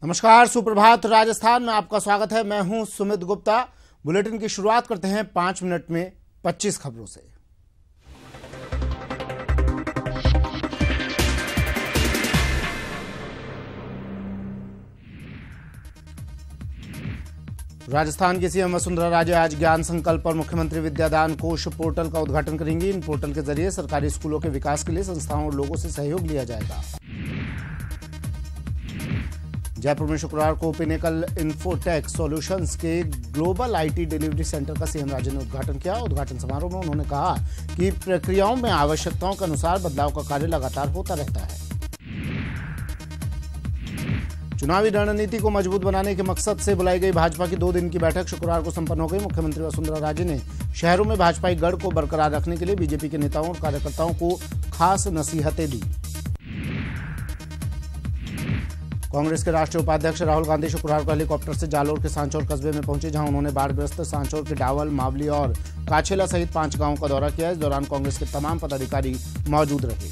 नमस्कार, सुप्रभात। राजस्थान में आपका स्वागत है। मैं हूं सुमित गुप्ता। बुलेटिन की शुरुआत करते हैं 5 मिनट में 25 खबरों से। राजस्थान की सीएम वसुंधरा राजे आज ज्ञान संकल्प और मुख्यमंत्री विद्यादान कोष पोर्टल का उद्घाटन करेंगी। इन पोर्टल के जरिए सरकारी स्कूलों के विकास के लिए संस्थाओं और लोगों से सहयोग लिया जाएगा। जयपुर में शुक्रवार को पिनेकल इन्फोटेक सॉल्यूशंस के ग्लोबल आईटी डिलीवरी सेंटर का सीएम राजे ने उद्घाटन किया। उद्घाटन समारोह में उन्होंने कहा कि प्रक्रियाओं में आवश्यकताओं के अनुसार बदलाव का कार्य लगातार होता रहता है। चुनावी रणनीति को मजबूत बनाने के मकसद से बुलाई गई भाजपा की 2 दिन की बैठक शुक्रवार को संपन्न हो गई। मुख्यमंत्री वसुंधरा राजे ने शहरों में भाजपाई गढ़ को बरकरार रखने के लिए बीजेपी के नेताओं और कार्यकर्ताओं को खास नसीहतें दी। कांग्रेस के राष्ट्रीय उपाध्यक्ष राहुल गांधी शुक्रवार को हेलीकॉप्टर से जालोर के सांचौर कस्बे में पहुंचे, जहां उन्होंने बाढ़ग्रस्त सांचौर के डावल, मावली और काछेला सहित 5 गांवों का दौरा किया। इस दौरान कांग्रेस के तमाम पदाधिकारी मौजूद रहे।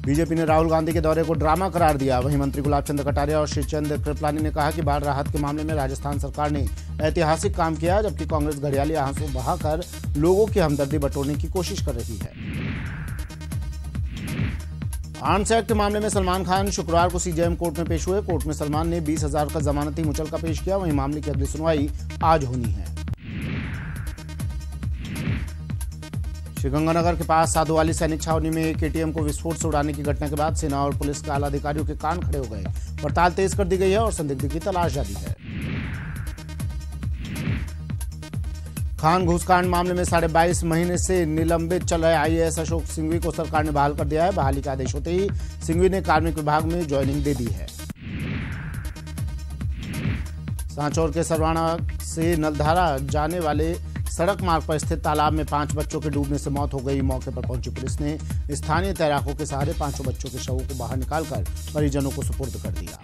बीजेपी ने राहुल गांधी के दौरे को ड्रामा करार दिया। वहीं मंत्री गुलाब चंद कटारिया और श्रीचंद कृपलानी ने कहा कि बाढ़ राहत के मामले में राजस्थान सरकार ने ऐतिहासिक काम किया, जबकि कांग्रेस घड़ियाली आंसू बहाकर लोगों की हमदर्दी बटोरने की कोशिश कर रही है। आर्म्स एक्ट मामले में सलमान खान शुक्रवार को सीजेएम कोर्ट में पेश हुए। कोर्ट में सलमान ने 20,000 का जमानती मुचलका पेश किया। वहीं मामले की अगली सुनवाई आज होनी है। श्रीगंगानगर के पास साधुवाली सैनिक छावनी में एक एटीएम को विस्फोट से उड़ाने की घटना के बाद सेना और पुलिस के आला अधिकारियों के कान खड़े हो गए। पड़ताल तेज कर दी गई है और संदिग्ध की तलाश जारी है। खान घूसकांड मामले में 22.5 महीने से निलंबित चल रहे आईएएस अशोक सिंघवी को सरकार ने बहाल कर दिया है। बहाली का आदेश होते ही सिंघवी ने कार्मिक विभाग में ज्वाइनिंग दे दी है। सांचौर के सरवाणा से नलधारा जाने वाले सड़क मार्ग पर स्थित तालाब में 5 बच्चों के डूबने से मौत हो गई। मौके पर पहुंची पुलिस ने स्थानीय तैराकों के सहारे 5 बच्चों के शवों को बाहर निकालकर परिजनों को सुपुर्द कर दिया।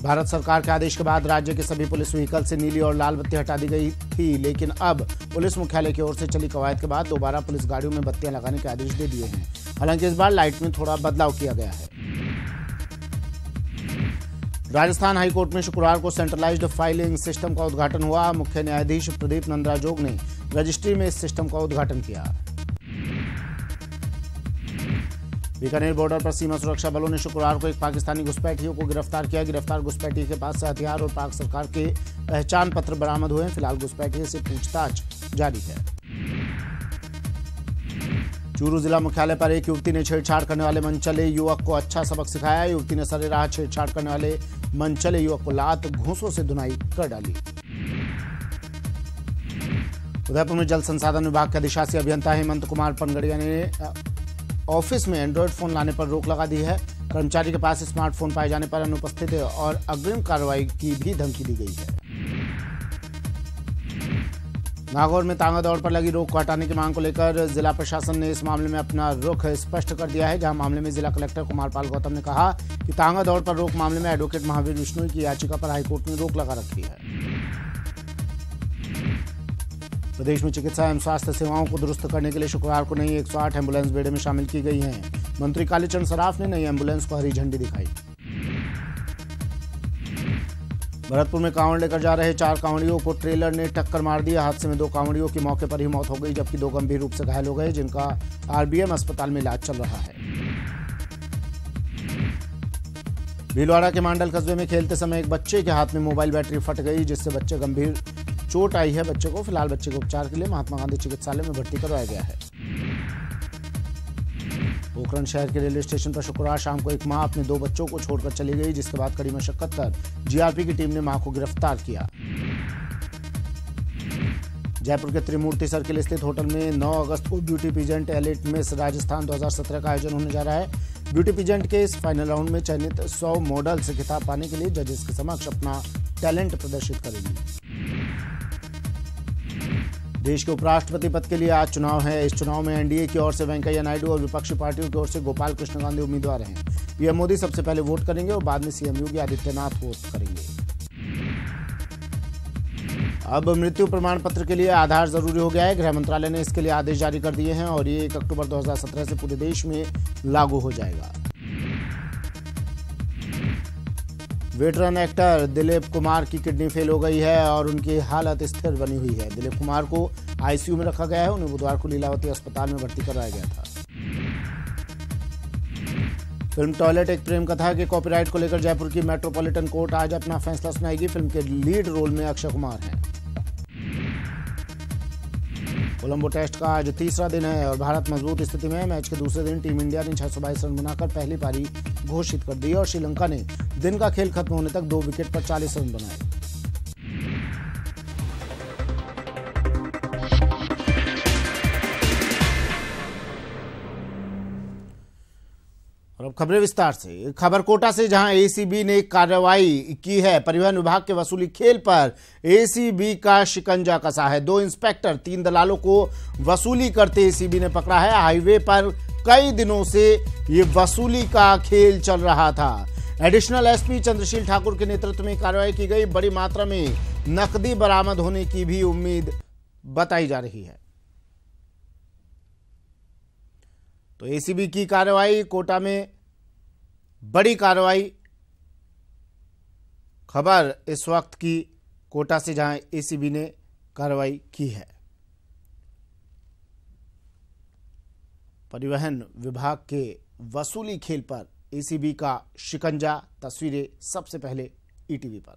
भारत सरकार के आदेश के बाद राज्य के सभी पुलिस व्हीकल से नीली और लाल बत्ती हटा दी गई थी, लेकिन अब पुलिस मुख्यालय की ओर से चली कवायद के बाद दोबारा पुलिस गाड़ियों में बत्तियां लगाने के आदेश दे दिए हैं। हालांकि इस बार लाइट में थोड़ा बदलाव किया गया है। राजस्थान हाईकोर्ट में शुक्रवार को सेंट्रलाइज्ड फाइलिंग सिस्टम का उद्घाटन हुआ। मुख्य न्यायाधीश प्रदीप नंदराजोग ने रजिस्ट्री में इस सिस्टम का उद्घाटन किया। बीकानेर बॉर्डर पर सीमा सुरक्षा बलों ने शुक्रवार को एक पाकिस्तानी घुसपैठियों को गिरफ्तार किया। गिरफ्तार घुसपैठी के पास से हथियार और पाक सरकार के पहचान पत्र बरामद हुए। फिलहाल घुसपैठी से पूछताछ जारी है। चूरू जिला मुख्यालय पर एक युवती ने छेड़छाड़ करने वाले मनचले युवक को अच्छा सबक सिखाया। युवती ने सरेराह छेड़छाड़ करने वाले मनचले युवक को लात घूंसों से धुनाई कर डाली। उदयपुर में जल संसाधन विभाग के अधिशासी अभियंता हेमंत कुमार पनगड़िया ने ऑफिस में एंड्रॉयड फोन लाने पर रोक लगा दी है। कर्मचारी के पास स्मार्टफोन पाए जाने पर अनुपस्थित और अग्रिम कार्रवाई की भी धमकी दी गई है। नागौर में तांगा दौड़ पर लगी रोक को हटाने की मांग को लेकर जिला प्रशासन ने इस मामले में अपना रुख स्पष्ट कर दिया है। जहां मामले में जिला कलेक्टर कुमारपाल गौतम ने कहा कि तांगा दौड़ पर रोक मामले में एडवोकेट महावीर विश्नोई की याचिका पर हाईकोर्ट ने रोक लगा रखी है। प्रदेश में चिकित्सा एवं स्वास्थ्य सेवाओं को दुरुस्त करने के लिए शुक्रवार को नई 108 एम्बुलेंस बेड़े में शामिल की गई हैं। मंत्री कालीचरण सराफ ने नई एम्बुलेंस को हरी झंडी दिखाई। भरतपुर में कांवड़ लेकर जा रहे 4 कांवड़ियों को ट्रेलर ने टक्कर मार दी। हादसे में 2 कांवड़ियों की मौके पर ही मौत हो गई, जबकि 2 गंभीर रूप से घायल हो गए, जिनका आरबीएम अस्पताल में इलाज चल रहा है। भीलवाड़ा के मांडल कस्बे में खेलते समय एक बच्चे के हाथ में मोबाइल बैटरी फट गई, जिससे बच्चे गंभीर चोट आई है। बच्चे को फिलहाल बच्चे के उपचार के लिए महात्मा गांधी चिकित्सालय में भर्ती करवाया गया है। पोखरण शहर के रेलवे स्टेशन पर शुक्रवार शाम को एक मां अपने 2 बच्चों को छोड़कर चली गई, जिसके बाद कड़ी मशक्कत कर जीआरपी की टीम ने मां को गिरफ्तार किया। जयपुर के त्रिमूर्ति सर्किल स्थित होटल में 9 अगस्त को beauty peasant elite miss Rajasthan 2017 का आयोजन होने जा रहा है। ब्यूटी पीजेंट के इस फाइनल राउंड में चयनित 100 मॉडल से खिताब पाने के लिए जजेस के समक्ष अपना टैलेंट प्रदर्शित करेंगी। देश के उपराष्ट्रपति पद के लिए आज चुनाव है। इस चुनाव में एनडीए की ओर से वेंकैया नायडू और विपक्षी पार्टियों की ओर से गोपाल कृष्ण गांधी उम्मीदवार हैं। पीएम मोदी सबसे पहले वोट करेंगे और बाद में सीएम योगी आदित्यनाथ वोट करेंगे। अब मृत्यु प्रमाण पत्र के लिए आधार जरूरी हो गया है। गृह मंत्रालय ने इसके लिए आदेश जारी कर दिए हैं और ये 1 अक्टूबर 2017 से पूरे देश में लागू हो जाएगा। वेटरन एक्टर दिलीप कुमार की किडनी फेल हो गई है और उनकी हालत स्थिर बनी हुई है। दिलीप कुमार को आईसीयू में रखा गया है। उन्हें बुधवार को लीलावती अस्पताल में भर्ती कराया गया था। फिल्म टॉयलेट एक प्रेम कथा के कॉपीराइट को लेकर जयपुर की मेट्रोपॉलिटन कोर्ट आज अपना फैसला सुनाएगी। फिल्म के लीड रोल में अक्षय कुमार हैं। कोलंबो टेस्ट का आज तीसरा दिन है और भारत मजबूत स्थिति में है। मैच के दूसरे दिन टीम इंडिया ने 622 रन बनाकर पहली पारी घोषित कर दी और श्रीलंका ने दिन का खेल खत्म होने तक 2 विकेट पर 40 रन बनाए। और अब खबरें विस्तार से। खबर कोटा से, जहां एसीबी ने कार्रवाई की है। परिवहन विभाग के वसूली खेल पर एसीबी का शिकंजा कसा है। 2 इंस्पेक्टर 3 दलालों को वसूली करते एसीबी ने पकड़ा है। हाईवे पर कई दिनों से ये वसूली का खेल चल रहा था। एडिशनल एसपी चंद्रशील ठाकुर के नेतृत्व में कार्रवाई की गई। बड़ी मात्रा में नकदी बरामद होने की भी उम्मीद बताई जा रही है। तो एसीबी की कार्रवाई, कोटा में बड़ी कार्रवाई। खबर इस वक्त की कोटा से, जहां एसीबी ने कार्रवाई की है। परिवहन विभाग के वसूली खेल पर एसीबी का शिकंजा। तस्वीरें सबसे पहले ईटीवी पर।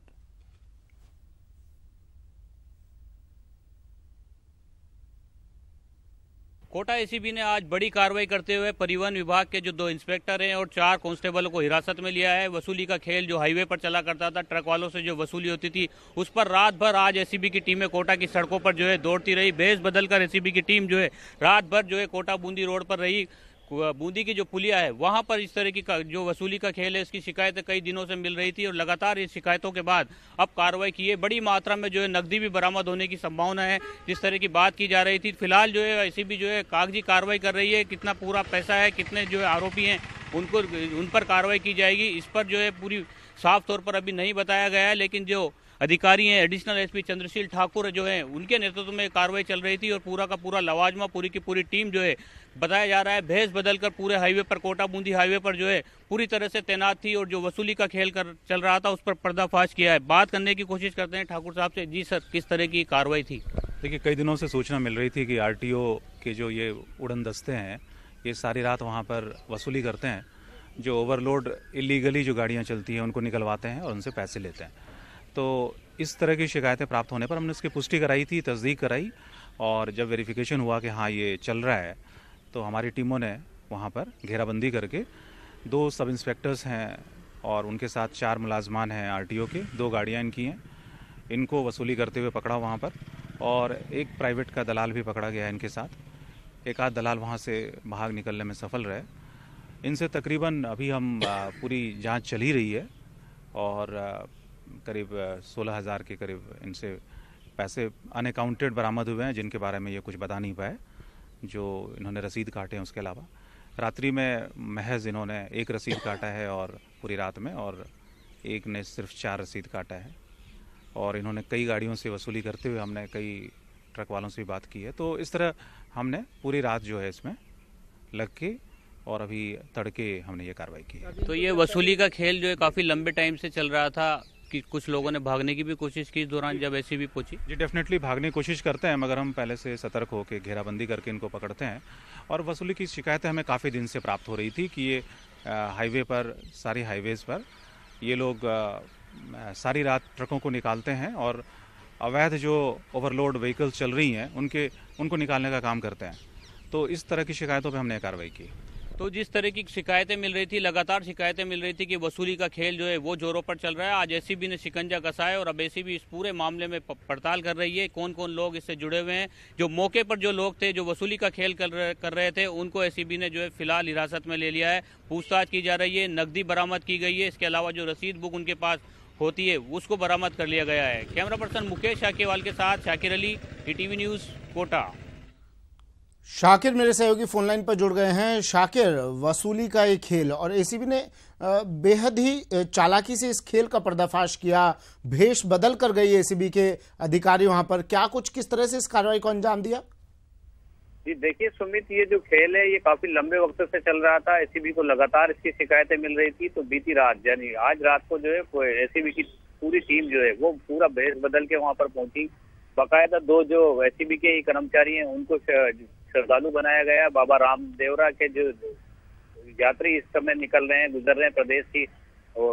कोटा एसीबी ने आज बड़ी कार्रवाई करते हुए परिवहन विभाग के जो 2 इंस्पेक्टर हैं और 4 कांस्टेबलों को हिरासत में लिया है। वसूली का खेल जो हाईवे पर चला करता था, ट्रक वालों से जो वसूली होती थी, उस पर रात भर आज एसीबी की टीमें कोटा की सड़कों पर जो है दौड़ती रही। भेष बदलकर एसीबी की टीम जो है रात भर जो है कोटा बूंदी रोड पर रही। बूंदी की जो पुलिया है वहां पर इस तरह की जो वसूली का खेल है, इसकी शिकायतें कई दिनों से मिल रही थी और लगातार इस शिकायतों के बाद अब कार्रवाई की है। बड़ी मात्रा में जो है नकदी भी बरामद होने की संभावना है, जिस तरह की बात की जा रही थी। फिलहाल जो है एसीबी जो है कागजी कार्रवाई कर रही है। कितना पूरा पैसा है, कितने जो है आरोपी हैं, उन पर कार्रवाई की जाएगी। इस पर जो है पूरी साफ तौर पर अभी नहीं बताया गया है, लेकिन जो अधिकारी हैं एडिशनल एसपी चंद्रशील ठाकुर जो हैं, उनके नेतृत्व में कार्रवाई चल रही थी और पूरा का पूरा लवाजमा, पूरी की पूरी टीम जो है बताया जा रहा है भेष बदलकर पूरे हाईवे पर, कोटा बूंदी हाईवे पर जो है पूरी तरह से तैनात थी और जो वसूली का खेल चल रहा था उस पर पर्दाफाश किया है। बात करने की कोशिश करते हैं ठाकुर साहब से। जी सर, किस तरह की कार्रवाई थी? देखिए, कई दिनों से सूचना मिल रही थी कि आरटीओ के जो ये उड़न दस्ते हैं, ये सारी रात वहाँ पर वसूली करते हैं। जो ओवरलोड इलीगली जो गाड़ियाँ चलती हैं उनको निकलवाते हैं और उनसे पैसे लेते हैं। तो इस तरह की शिकायतें प्राप्त होने पर हमने उसकी पुष्टि कराई थी, तस्दीक कराई, और जब वेरिफिकेशन हुआ कि हाँ ये चल रहा है, तो हमारी टीमों ने वहाँ पर घेराबंदी करके 2 सब इंस्पेक्टर्स हैं और उनके साथ 4 मुलाजमान हैं आरटीओ के। 2 गाड़ियाँ इनकी हैं, इनको वसूली करते हुए पकड़ा वहाँ पर। और एक प्राइवेट का दलाल भी पकड़ा गया है इनके साथ। एक आध दलाल वहाँ से भाग निकलने में सफल रहे। इनसे तकरीबन अभी हम पूरी जांच चल ही रही है और करीब 16,000 के करीब इनसे पैसे अनअकाउंटेड बरामद हुए हैं, जिनके बारे में ये कुछ बता नहीं पाए। जो इन्होंने रसीद काटे हैं उसके अलावा रात्रि में महज इन्होंने 1 रसीद काटा है और पूरी रात में, और एक ने सिर्फ 4 रसीद काटा है। और इन्होंने कई गाड़ियों से वसूली करते हुए हमने कई ट्रक वालों से भी बात की है। तो इस तरह हमने पूरी रात जो है इसमें लग के और अभी तड़के हमने ये कार्रवाई की है। तो ये वसूली का खेल जो है काफ़ी लंबे टाइम से चल रहा था कि कुछ लोगों ने भागने की भी कोशिश की इस दौरान जब एसीबी पहुंची? जी, डेफिनेटली भागने की कोशिश करते हैं, मगर हम पहले से सतर्क होकर घेराबंदी करके इनको पकड़ते हैं। और वसूली की शिकायतें हमें काफ़ी दिन से प्राप्त हो रही थी कि ये हाईवे पर, सारी हाईवेज़ पर ये लोग सारी रात ट्रकों को निकालते हैं और अवैध जो ओवरलोड व्हीकल्स चल रही हैं उनको निकालने का काम करते हैं। तो इस तरह की शिकायतों पर हमने कार्रवाई की। तो जिस तरह की शिकायतें मिल रही थी, लगातार शिकायतें मिल रही थी कि वसूली का खेल जो है वो जोरों पर चल रहा है। आज एसीबी ने शिकंजा कसा है और अब एसीबी इस पूरे मामले में पड़ताल कर रही है कौन कौन लोग इससे जुड़े हुए हैं। जो मौके पर जो लोग थे जो वसूली का खेल कर रहे थे, उनको एसीबी ने जो है फिलहाल हिरासत में ले लिया है। पूछताछ की जा रही है, नकदी बरामद की गई है। इसके अलावा जो रसीद बुक उनके पास होती है उसको बरामद कर लिया गया है। कैमरा पर्सन मुकेश शाकीवाल के साथ शाकिर अली, ईटीवी न्यूज़, कोटा। शाकिर मेरे सहयोगी फोनलाइन पर जुड़ गए हैं। शाकिर, वसूली का एक खेल और एसीबी ने बेहद ही चालाकी से इस खेल का पर्दाफाश किया, भेष बदल कर गई एसीबी के अधिकारी वहां पर, क्या कुछ किस तरह से इस कार्रवाई को अंजाम दिया? जी देखिए सुमित, ये जो खेल है ये काफी लंबे वक्त से चल रहा था। एसीबी को लगातार इसकी शिकायतें मिल रही थी, तो बीती रात यानी आज रात को जो है एसीबी की पूरी टीम जो है वो पूरा भेष बदल के वहां पर पहुंची। बाकायदा 2 जो एसीबी के ही कर्मचारी हैं उनको श्रद्धालु बनाया गया। बाबा रामदेवरा के जो यात्री इस समय निकल रहे हैं, गुजर रहे हैं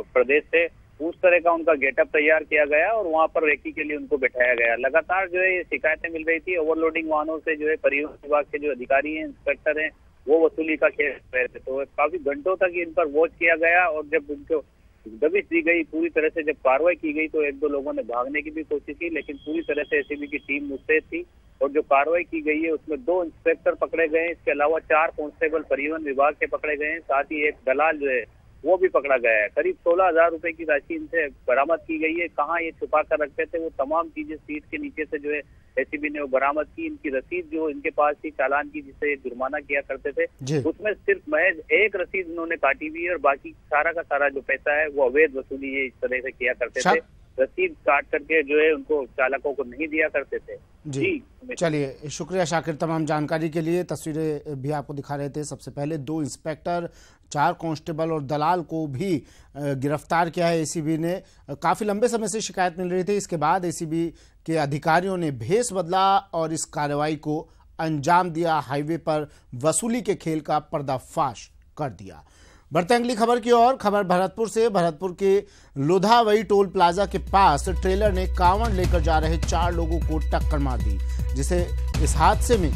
प्रदेश से, उस तरह का उनका गेटअप तैयार किया गया और वहां पर रेकी के लिए उनको बैठाया गया। लगातार जो है ये शिकायतें मिल रही थी ओवरलोडिंग वाहनों से। जो है परिवहन विभाग के जो अधिकारी हैं, इंस्पेक्टर हैं, वो वसूली का खेल रहे थे, तो काफी घंटों तक इन पर वॉच किया गया। और जब उनको दबिश दी गई पूरी तरह से, जब कार्रवाई की गई, तो 1-2 लोगों ने भागने की भी कोशिश की, लेकिन पूरी तरह से एसीबी की टीम मुस्तैद थी। और जो कार्रवाई की गई है उसमें 2 इंस्पेक्टर पकड़े गए हैं, इसके अलावा 4 कांस्टेबल परिवहन विभाग के पकड़े गए हैं, साथ ही एक दलाल जो है वो भी पकड़ा गया है। करीब 16,000 रुपए की राशि इनसे बरामद की गई है। कहाँ ये छुपा कर रखते थे वो तमाम चीजें सीट के नीचे से जो है एसीबी ने वो बरामद की। इनकी रसीद जो इनके पास थी चालान की, जिससे जुर्माना किया करते थे, उसमें सिर्फ महज एक रसीद उन्होंने काटी हुई है और बाकी सारा का सारा जो पैसा है वो अवैध वसूली है इस तरह से किया करते थे। रसीद काट करके जो है उनको चालकों को नहीं दिया करते थे। जी चलिए, शुक्रिया शाकिर तमाम जानकारी के लिए। तस्वीरें भी आपको दिखा रहे थे। सबसे पहले 2 इंस्पेक्टर, 4 कांस्टेबल और दलाल को भी गिरफ्तार किया है एसीबी ने। काफी लंबे समय से शिकायत मिल रही थी। इसके बाद एसीबी के अधिकारियों ने भेष बदला और इस कार्रवाई को अंजाम दिया। हाईवे पर वसूली के खेल का पर्दाफाश कर दिया। बढ़ते अगली खबर की ओर। खबर भरतपुर से। भरतपुर के लोधावई टोल प्लाजा के पास ट्रेलर ने कांवड़ लेकर जा रहे 4 लोगों को टक्कर मार दी, जिसे इस हादसे में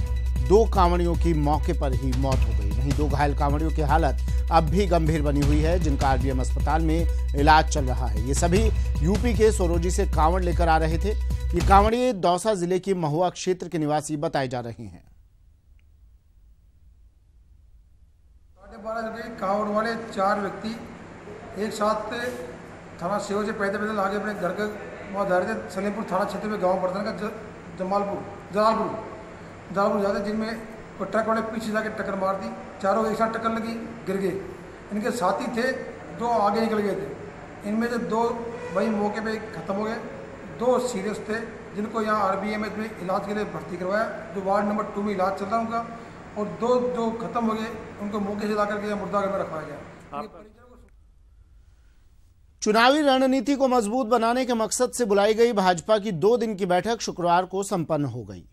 2 कांवड़ियों की मौके पर ही मौत हो गई। वहीं 2 घायल कांवड़ियों की हालत अब भी गंभीर बनी हुई है, जिनका आरबीएम अस्पताल में इलाज चल रहा है। ये सभी यूपी के सोरोजी से कांवड़ लेकर आ रहे थे। ये कांवड़िए दौसा जिले के महुआ क्षेत्र के निवासी बताए जा रहे हैं। 12 बजे कांवड़ वाले 4 व्यक्ति एक साथ थाना सेवा से पैदल आगे अपने घर के वहाँ जा रहे थे। सलेमपुर थाना क्षेत्र में गांव पड़ता है जलालपुर जाते, जिनमें ट्रक वाले पीछे जाके टक्कर मार दी। 4 एक साथ टक्कर लगी, गिर गए। इनके साथी थे 2 आगे निकल गए थे। इनमें से 2 वही मौके पे खत्म हो गए, 2 सीरियस थे, जिनको यहाँ आरबीएमएस में इलाज के लिए भर्ती करवाया, जो वार्ड नंबर 2 में इलाज चल रहा है उनका। और 2 जो खत्म हो गए उनको मौके से लाकर के मुर्दाघर में रखवाया गया। चुनावी रणनीति को मजबूत बनाने के मकसद से बुलाई गई भाजपा की 2 दिन की बैठक शुक्रवार को संपन्न हो गई।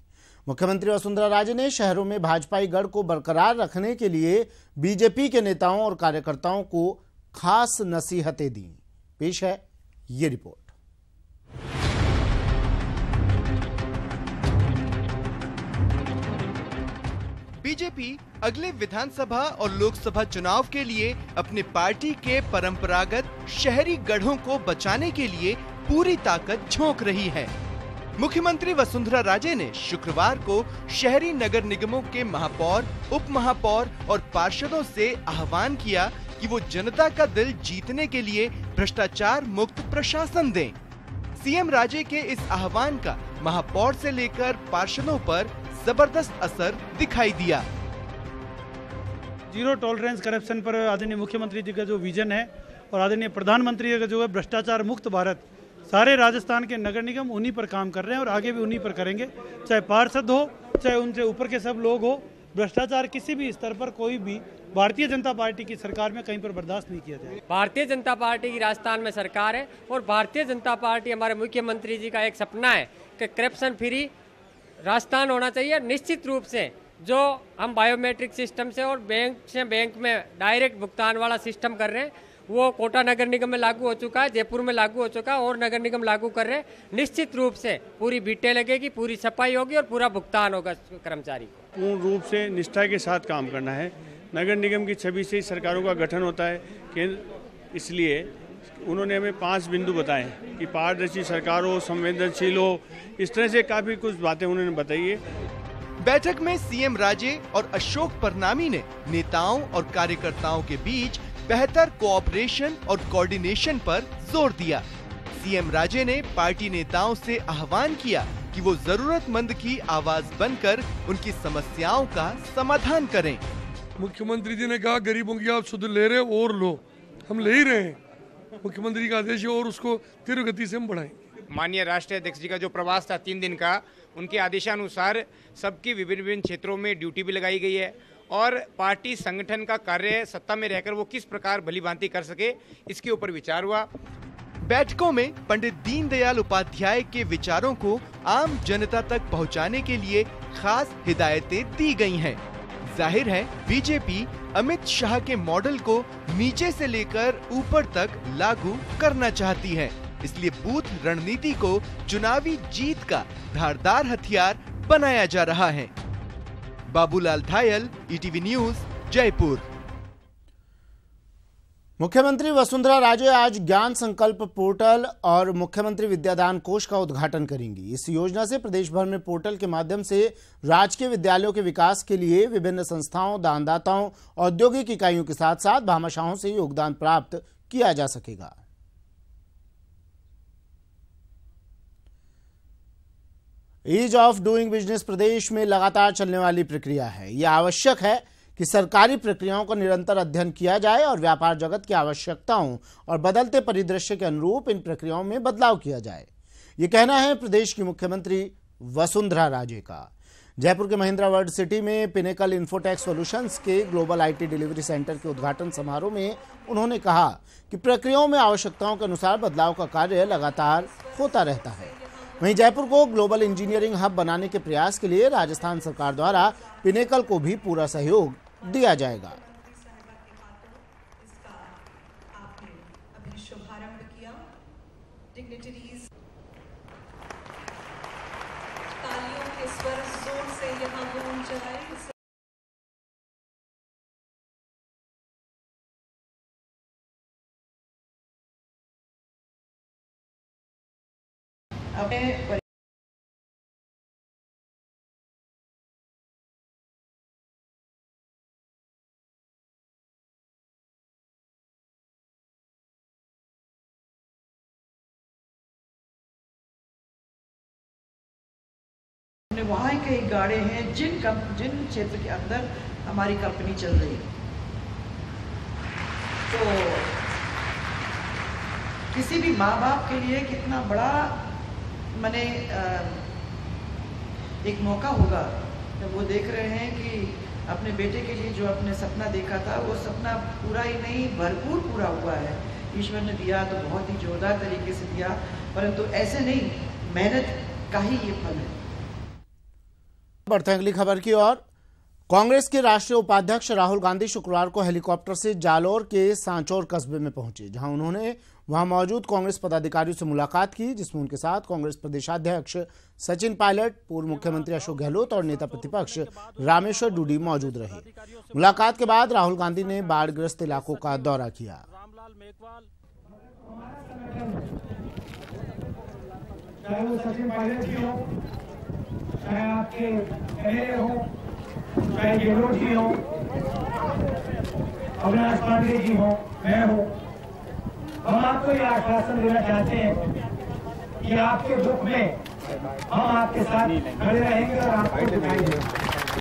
मुख्यमंत्री वसुंधरा राजे ने शहरों में भाजपाई गढ़ को बरकरार रखने के लिए बीजेपी के नेताओं और कार्यकर्ताओं को खास नसीहतें दी। पेश है ये रिपोर्ट। बीजेपी अगले विधानसभा और लोकसभा चुनाव के लिए अपने पार्टी के परंपरागत शहरी गढ़ों को बचाने के लिए पूरी ताकत झोंक रही है। मुख्यमंत्री वसुंधरा राजे ने शुक्रवार को शहरी नगर निगमों के महापौर, उप महापौर और पार्षदों से आह्वान किया कि वो जनता का दिल जीतने के लिए भ्रष्टाचार मुक्त प्रशासन दें। सीएम राजे के इस आह्वान का महापौर से लेकर पार्षदों पर जबरदस्त असर दिखाई दिया। जीरो टॉलरेंस करप्शन पर आदरणीय मुख्यमंत्री जी का जो विजन है और आदरणीय प्रधानमंत्री का जो है भ्रष्टाचार मुक्त भारत, सारे राजस्थान के नगर निगम उन्हीं पर काम कर रहे हैं और आगे भी उन्हीं पर करेंगे। चाहे पार्षद हो, चाहे उनसे ऊपर के सब लोग हो, भ्रष्टाचार किसी भी स्तर पर कोई भी भारतीय जनता पार्टी की सरकार में कहीं पर बर्दाश्त नहीं किया जाएगा। भारतीय जनता पार्टी की राजस्थान में सरकार है और भारतीय जनता पार्टी, हमारे मुख्यमंत्री जी का एक सपना है कि करप्शन फ्री राजस्थान होना चाहिए। निश्चित रूप से जो हम बायोमेट्रिक सिस्टम से और बैंक में डायरेक्ट भुगतान वाला सिस्टम कर रहे हैं, वो कोटा नगर निगम में लागू हो चुका है, जयपुर में लागू हो चुका है और नगर निगम लागू कर रहे हैं। निश्चित रूप से पूरी बीटें लगेगी, पूरी सफाई होगी और पूरा भुगतान होगा कर्मचारी को। पूर्ण रूप से निष्ठा के साथ काम करना है। नगर निगम की छवि से सरकारों का गठन होता है केंद्र, इसलिए उन्होंने हमें 5 बिंदु बताए कि पारदर्शी सरकार हो, संवेदनशील हो, इस तरह से काफी कुछ बातें उन्होंने बताई है। बैठक में सीएम राजे और अशोक परनामी ने नेताओं और कार्यकर्ताओं के बीच बेहतर कोऑपरेशन और कोऑर्डिनेशन पर जोर दिया। सीएम राजे ने पार्टी नेताओं से आह्वान किया कि वो जरूरतमंद की आवाज बनकर उनकी समस्याओं का समाधान करें। मुख्यमंत्री जी ने कहा गरीबों की आप सुध ले रहे हो और लो, हम ले ही रहे हैं, मुख्यमंत्री का आदेश है और उसको तीव्र गति से हम बढ़ाएंगे। माननीय राष्ट्रीय अध्यक्ष जी का जो प्रवास था 3 दिन का, उनके आदेशानुसार सबकी विभिन्न क्षेत्रों में ड्यूटी भी लगाई गई है और पार्टी संगठन का कार्य सत्ता में रहकर वो किस प्रकार भलीभांति कर सके, इसके ऊपर विचार हुआ। बैठकों में पंडित दीनदयाल उपाध्याय के विचारों को आम जनता तक पहुंचाने के लिए खास हिदायतें दी गई हैं। जाहिर है बीजेपी अमित शाह के मॉडल को नीचे से लेकर ऊपर तक लागू करना चाहती है, इसलिए बूथ रणनीति को चुनावी जीत का धारदार हथियार बनाया जा रहा है। Babulal धायल, ETV news, Jaipur. मुख्यमंत्री वसुंधरा राजे आज ज्ञान संकल्प पोर्टल और मुख्यमंत्री विद्यादान कोष का उद्घाटन करेंगी। इस योजना से प्रदेश भर में पोर्टल के माध्यम से राजकीय विद्यालयों के विकास के लिए विभिन्न संस्थाओं, दानदाताओं, औद्योगिक इकाइयों के साथ साथ भामाशाहों से योगदान प्राप्त किया जा सकेगा। ईज ऑफ डूइंग बिजनेस प्रदेश में लगातार चलने वाली प्रक्रिया है। यह आवश्यक है कि सरकारी प्रक्रियाओं का निरंतर अध्ययन किया जाए और व्यापार जगत की आवश्यकताओं और बदलते परिदृश्य के अनुरूप इन प्रक्रियाओं में बदलाव किया जाए। ये कहना है प्रदेश की मुख्यमंत्री वसुंधरा राजे का। जयपुर के महिंद्रा वर्ल्ड सिटी में पिनेकल इन्फोटेक सॉल्यूशंस के ग्लोबल आईटी डिलीवरी सेंटर के उद्घाटन समारोह में उन्होंने कहा कि प्रक्रियाओं में आवश्यकताओं के अनुसार बदलाव का कार्य लगातार होता रहता है। वहीं जयपुर को ग्लोबल इंजीनियरिंग हब बनाने के प्रयास के लिए राजस्थान सरकार द्वारा पिनेकल को भी पूरा सहयोग दिया जाएगा। तालियों के स्वर जोर से यहाँ गूंज जाए। वहाँ कई गाड़े हैं जिन क्षेत्र के अंदर हमारी कंपनी चल रही है। तो किसी भी माँ बाप के लिए कितना बड़ा माने एक मौका होगा जब वो देख रहे हैं कि अपने बेटे के लिए जो अपने सपना देखा था वो सपना पूरा ही नहीं भरपूर पूरा हुआ है। ईश्वर ने दिया तो बहुत ही जोरदार तरीके से दिया, परंतु ऐसे नहीं, मेहनत का ही ये फल है। बढ़ते हैं अगली खबर की ओर। कांग्रेस के राष्ट्रीय उपाध्यक्ष राहुल गांधी शुक्रवार को हेलीकॉप्टर से जालोर के सांचौर कस्बे में पहुंचे, जहां उन्होंने वहां मौजूद कांग्रेस पदाधिकारियों से मुलाकात की, जिसमें उनके साथ कांग्रेस प्रदेशाध्यक्ष सचिन पायलट, पूर्व मुख्यमंत्री अशोक गहलोत और नेता प्रतिपक्ष रामेश्वर डूडी मौजूद रहे। मुलाकात के बाद राहुल गांधी ने बाढ़ग्रस्त इलाकों का दौरा किया। चाहे आपके एमएलए हो, चाहे गहलोत जी हो, अविनाश पांडे जी हो, मैं हूं, हम आपको यह आश्वासन देना चाहते हैं कि आपके दुख में हम आपके साथ खड़े रहेंगे और आपको दिखाई देंगे।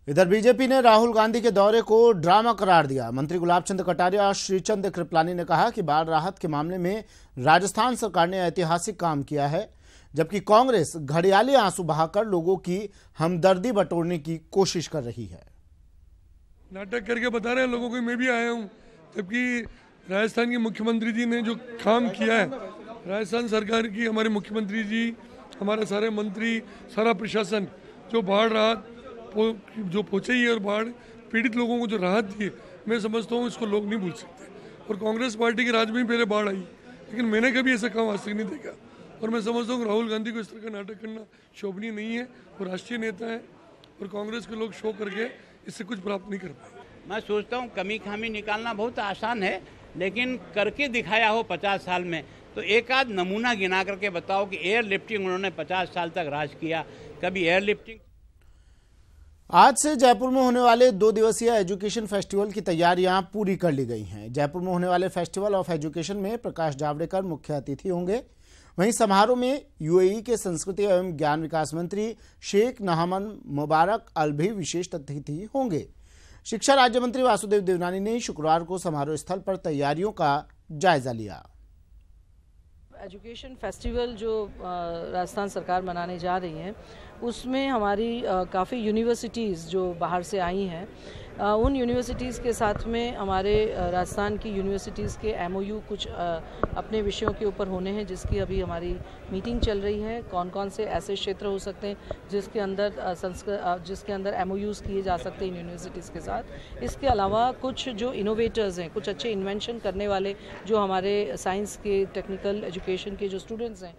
इधर बीजेपी ने राहुल गांधी के दौरे को ड्रामा करार दिया। मंत्री गुलाब चंद कटारिया और श्रीचंद कृपलानी ने कहा कि बाढ़ राहत के मामले में राजस्थान सरकार ने ऐतिहासिक काम किया है, जबकि कांग्रेस घड़ियाली आंसू बहाकर लोगों की हमदर्दी बटोरने की कोशिश कर रही है। नाटक करके बता रहे हैं लोगों को मैं भी आया हूं, जबकि राजस्थान के मुख्यमंत्री जी ने जो काम किया है, राजस्थान सरकार की, हमारे मुख्यमंत्री जी, हमारे सारे मंत्री, सारा प्रशासन जो बाढ़ राहत जो पहुंचे ही और बाढ़ पीड़ित लोगों को जो राहत दी है, मैं समझता हूँ इसको लोग नहीं भूल सकते। और कांग्रेस पार्टी के राज में ही पहले बाढ़ आई, लेकिन मैंने कभी ऐसा काम आज तक नहीं देखा। और मैं समझता हूँ राहुल गांधी को इस तरह का नाटक करना शोभनीय नहीं है। वो राष्ट्रीय नेता है और कांग्रेस के लोग शो करके इससे कुछ प्राप्त नहीं कर पाए। मैं सोचता हूँ कमी खामी निकालना बहुत आसान है, लेकिन करके दिखाया हो 50 साल में तो एक आध नमूना गिना करके बताओ कि एयर लिफ्टिंग उन्होंने 50 साल तक राज किया, कभी एयर लिफ्टिंग। आज से जयपुर में होने वाले 2 दिवसीय एजुकेशन फेस्टिवल की तैयारियां पूरी कर ली गई हैं। जयपुर में होने वाले फेस्टिवल ऑफ एजुकेशन में प्रकाश जावड़ेकर मुख्य अतिथि होंगे। वहीं समारोह में यूएई के संस्कृति एवं ज्ञान विकास मंत्री शेख नहमन मुबारक अल भी विशेष अतिथि होंगे। शिक्षा राज्य मंत्री वासुदेव देवनानी ने शुक्रवार को समारोह स्थल पर तैयारियों का जायजा लिया। एजुकेशन फेस्टिवल जो राजस्थान सरकार मनाने जा रही है उसमें हमारी काफ़ी यूनिवर्सिटीज़ जो बाहर से आई हैं उन यूनिवर्सिटीज़ के साथ में हमारे राजस्थान की यूनिवर्सिटीज़ के MOU कुछ अपने विषयों के ऊपर होने हैं, जिसकी अभी हमारी मीटिंग चल रही है। कौन कौन से ऐसे क्षेत्र हो सकते हैं जिसके अंदर MOUs किए जा सकते हैं यूनिवर्सिटीज़ के साथ। इसके अलावा कुछ जो इनोवेटर्स हैं, कुछ अच्छे इन्वेंशन करने वाले जो हमारे साइंस के, टेक्निकल एजुकेशन के जो स्टूडेंट्स हैं।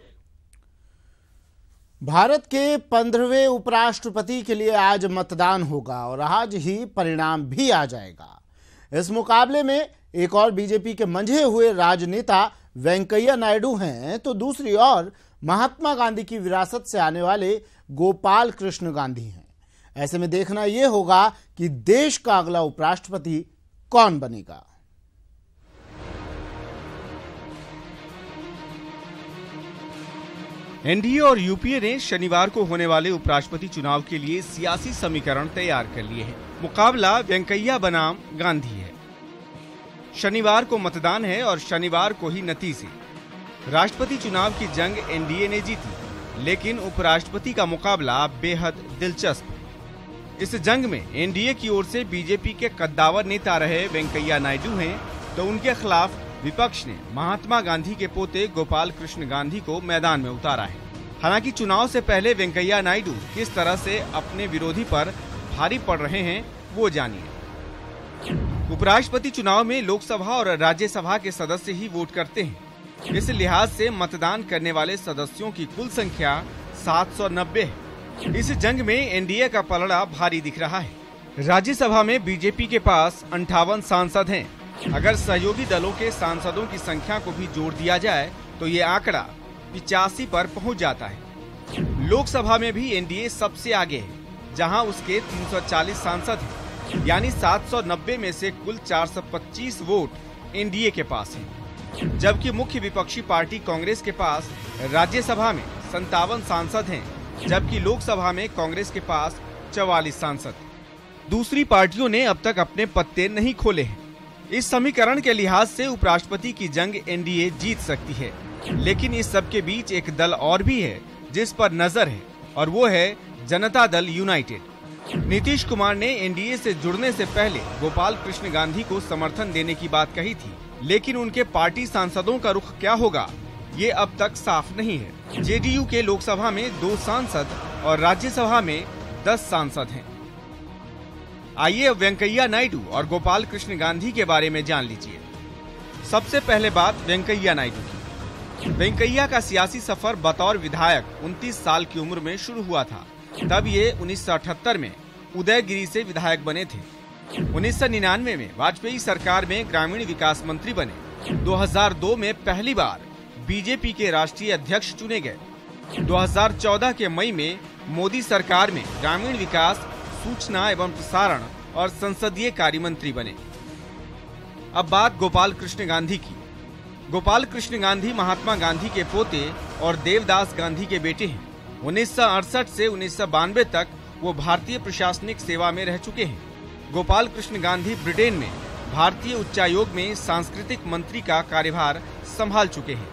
भारत के 15वें उपराष्ट्रपति के लिए आज मतदान होगा और आज ही परिणाम भी आ जाएगा। इस मुकाबले में एक और बीजेपी के मंझे हुए राजनेता वेंकैया नायडू हैं, तो दूसरी ओर महात्मा गांधी की विरासत से आने वाले गोपाल कृष्ण गांधी हैं। ऐसे में देखना यह होगा कि देश का अगला उपराष्ट्रपति कौन बनेगा। एनडीए और यूपीए ने शनिवार को होने वाले उपराष्ट्रपति चुनाव के लिए सियासी समीकरण तैयार कर लिए हैं। मुकाबला वेंकैया बनाम गांधी है। शनिवार को मतदान है और शनिवार को ही नतीजे। राष्ट्रपति चुनाव की जंग एनडीए ने जीती, लेकिन उपराष्ट्रपति का मुकाबला बेहद दिलचस्प है। इस जंग में एनडीए की ओर से बीजेपी के कद्दावर नेता रहे वेंकैया नायडू हैं, तो उनके खिलाफ विपक्ष ने महात्मा गांधी के पोते गोपाल कृष्ण गांधी को मैदान में उतारा है। हालांकि चुनाव से पहले वेंकैया नायडू किस तरह से अपने विरोधी पर भारी पड़ रहे हैं, वो जानिए। उपराष्ट्रपति चुनाव में लोकसभा और राज्यसभा के सदस्य ही वोट करते हैं। इस लिहाज से मतदान करने वाले सदस्यों की कुल संख्या 790 है। इस जंग में एनडीए का पलड़ा भारी दिख रहा है। राज्यसभा में बीजेपी के पास 58 सांसद हैं। अगर सहयोगी दलों के सांसदों की संख्या को भी जोड़ दिया जाए तो ये आंकड़ा 85 पर पहुंच जाता है। लोकसभा में भी एनडीए सबसे आगे है, जहां उसके 340 सांसद हैं, यानी 790 में से कुल 425 वोट एनडीए के पास हैं। जबकि मुख्य विपक्षी पार्टी कांग्रेस के पास राज्यसभा में 57 सांसद हैं, जबकि लोकसभा में कांग्रेस के पास 44 सांसद। दूसरी पार्टियों ने अब तक अपने पत्ते नहीं खोले हैं। इस समीकरण के लिहाज से उपराष्ट्रपति की जंग एनडीए जीत सकती है, लेकिन इस सब के बीच एक दल और भी है जिस पर नजर है, और वो है जनता दल यूनाइटेड। नीतीश कुमार ने एनडीए से जुड़ने से पहले गोपाल कृष्ण गांधी को समर्थन देने की बात कही थी, लेकिन उनके पार्टी सांसदों का रुख क्या होगा, ये अब तक साफ नहीं है। जेडीयू के लोकसभा में 2 सांसद और राज्यसभा में 10 सांसद हैं। आइए वेंकैया नायडू और गोपाल कृष्ण गांधी के बारे में जान लीजिए। सबसे पहले बात वेंकैया नायडू की। वेंकैया का सियासी सफर बतौर विधायक 29 साल की उम्र में शुरू हुआ था। तब ये 1978 में उदयगिरी से विधायक बने थे। 1999 में वाजपेयी सरकार में ग्रामीण विकास मंत्री बने। 2002 में पहली बार बीजेपी के राष्ट्रीय अध्यक्ष चुने गए। 2014 के मई में मोदी सरकार में ग्रामीण विकास, सूचना एवं प्रसारण और संसदीय कार्य मंत्री बने। अब बात गोपाल कृष्ण गांधी की। गोपाल कृष्ण गांधी महात्मा गांधी के पोते और देवदास गांधी के बेटे हैं। 1968 से 1992 तक वो भारतीय प्रशासनिक सेवा में रह चुके हैं। गोपाल कृष्ण गांधी ब्रिटेन में भारतीय उच्चायोग में सांस्कृतिक मंत्री का कार्यभार संभाल चुके हैं।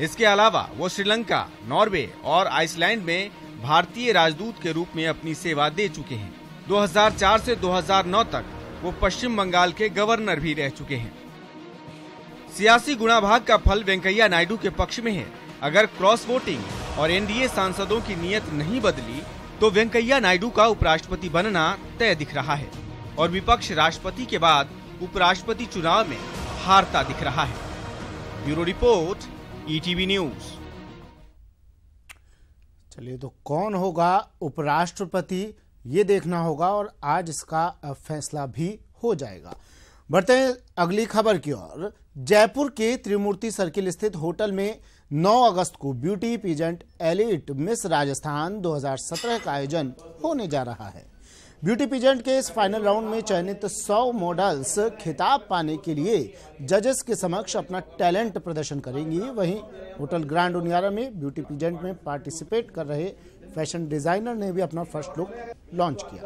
इसके अलावा वो श्रीलंका, नॉर्वे और आइसलैंड में भारतीय राजदूत के रूप में अपनी सेवा दे चुके हैं। 2004 से 2009 तक वो पश्चिम बंगाल के गवर्नर भी रह चुके हैं। सियासी गुणाभाग का फल वेंकैया नायडू के पक्ष में है। अगर क्रॉस वोटिंग और एनडीए सांसदों की नीयत नहीं बदली तो वेंकैया नायडू का उपराष्ट्रपति बनना तय दिख रहा है और विपक्ष राष्ट्रपति के बाद उपराष्ट्रपति चुनाव में हारता दिख रहा है। Bureau report, ETV news. चलिए, तो कौन होगा उपराष्ट्रपति ये देखना होगा और आज इसका फैसला भी हो जाएगा। बढ़ते हैं अगली खबर की ओर। जयपुर के त्रिमूर्ति सर्किल स्थित होटल में 9 अगस्त को beauty peasant elite miss Rajasthan 2017 का आयोजन होने जा रहा है। ब्यूटी पीजेंट के इस फाइनल राउंड में चयनित 100 मॉडल्स खिताब पाने के लिए जजेस के समक्ष अपना टैलेंट प्रदर्शन करेंगी। वहीं होटल ग्रैंड उनियारा में ब्यूटी पीजेंट में पार्टिसिपेट कर रहे फैशन डिजाइनर ने भी अपना फर्स्ट लुक लॉन्च किया।